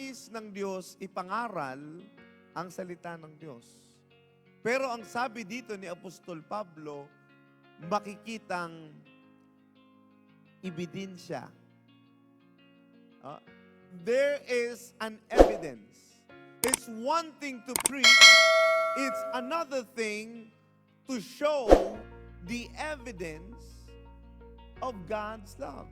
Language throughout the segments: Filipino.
nais ng Diyos ipangaral ang salita ng Diyos. Pero ang sabi dito ni Apostol Pablo, makikitang ebidensya. There is an evidence. It's one thing to preach, it's another thing to show the evidence of God's love.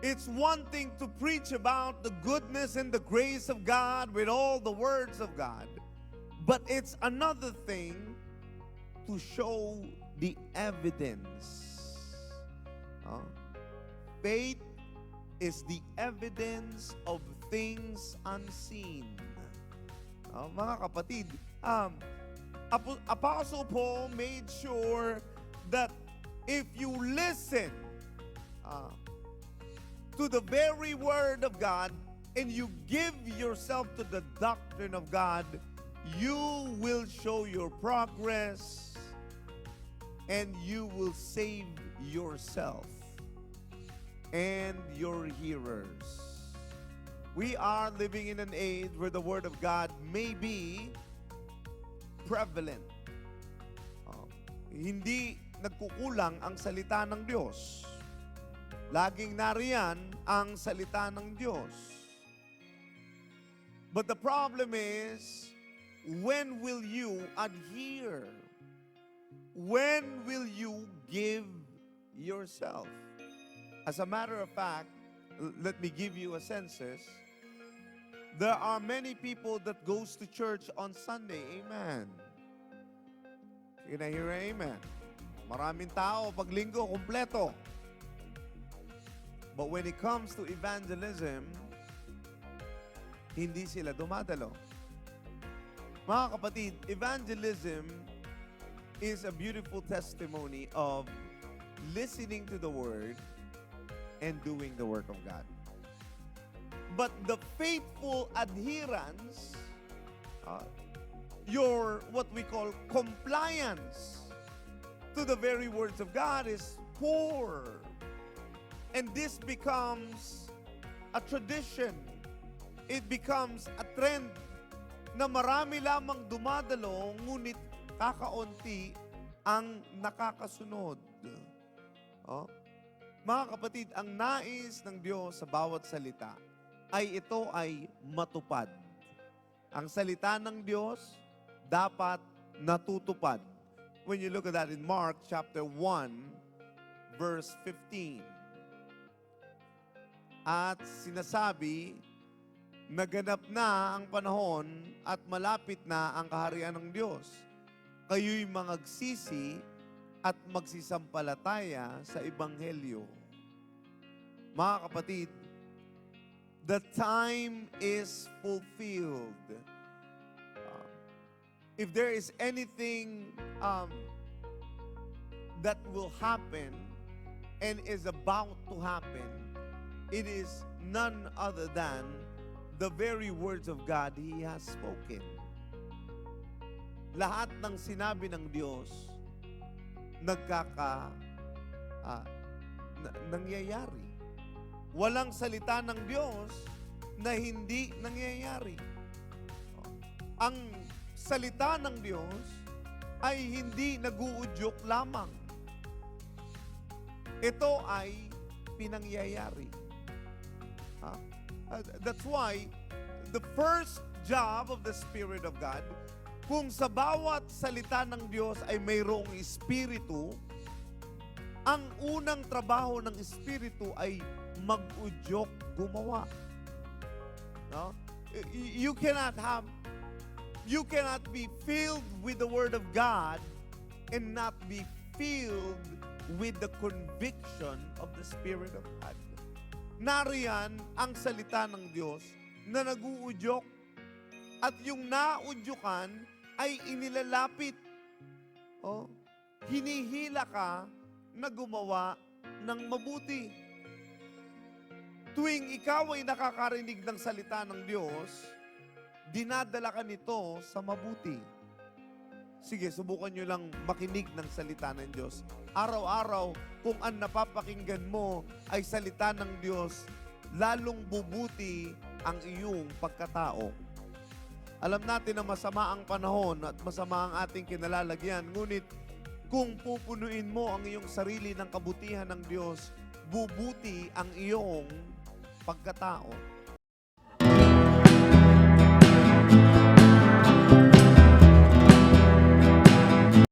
It's one thing to preach about the goodness and the grace of God with all the words of God, but it's another thing to show the evidence. Faith is the evidence of things unseen. Mga kapatid, Apostle Paul made sure that if you listen to the very word of God and you give yourself to the doctrine of God, you will show your progress and you will save yourself and your hearers. We are living in an age where the Word of God may be prevalent. Hindi nagkukulang ang salita ng Diyos. Laging nariyan ang salita ng Diyos. But the problem is, when will you adhere? When will you give yourself? As a matter of fact, let me give you a census. There are many people that goes to church on Sunday. Amen. Can I hear amen? Maraming tao pag linggo, kumpleto. But when it comes to evangelism, hindi sila dumadalo. Mga kapatid, evangelism is a beautiful testimony of listening to the Word and doing the work of God. But the faithful adherence, your what we call compliance to the very words of God is poor. And this becomes a tradition. It becomes a trend na marami lamang dumadalo, ngunit kakaunti ang nakakasunod. Mga kapatid, ang nais ng Diyos sa bawat salita ay ito ay matupad. Ang salita ng Diyos dapat natutupad. When you look at that in Mark chapter 1, verse 15. At sinasabi, naganap na ang panahon at malapit na ang kaharian ng Diyos. Kayo'y mangagsisi at magsisampalataya sa Ebanghelyo. Mga kapatid, the time is fulfilled. If there is anything that will happen and is about to happen, it is none other than the very words of God He has spoken. Lahat ng sinabi ng Diyos nangyayari. Walang salita ng Diyos na hindi nangyayari. Ang salita ng Diyos ay hindi nag-uudyok lamang. Ito ay pinangyayari. That's why the first job of the Spirit of God, kung sa bawat salita ng Diyos ay mayroong Espiritu, ang unang trabaho ng Espiritu ay mag-udyok, gumawa. No? You cannot be filled with the Word of God and not be filled with the conviction of the Spirit of God. Nariyan ang salita ng Diyos na nag-uudyok at yung naudyukan ay inilalapit. Hinihila ka na gumawa ng mabuti. Tuwing ikaw ay nakakarinig ng salita ng Diyos, dinadala ka nito sa mabuti. Sige, subukan nyo lang makinig ng salita ng Diyos. Araw-araw, kung ang napapakinggan mo ay salita ng Diyos, lalong bubuti ang iyong pagkatao. Alam natin na masama ang panahon at masama ang ating kinalalagyan, ngunit kung pupunuin mo ang iyong sarili ng kabutihan ng Diyos, bubuti ang iyong pagkatao.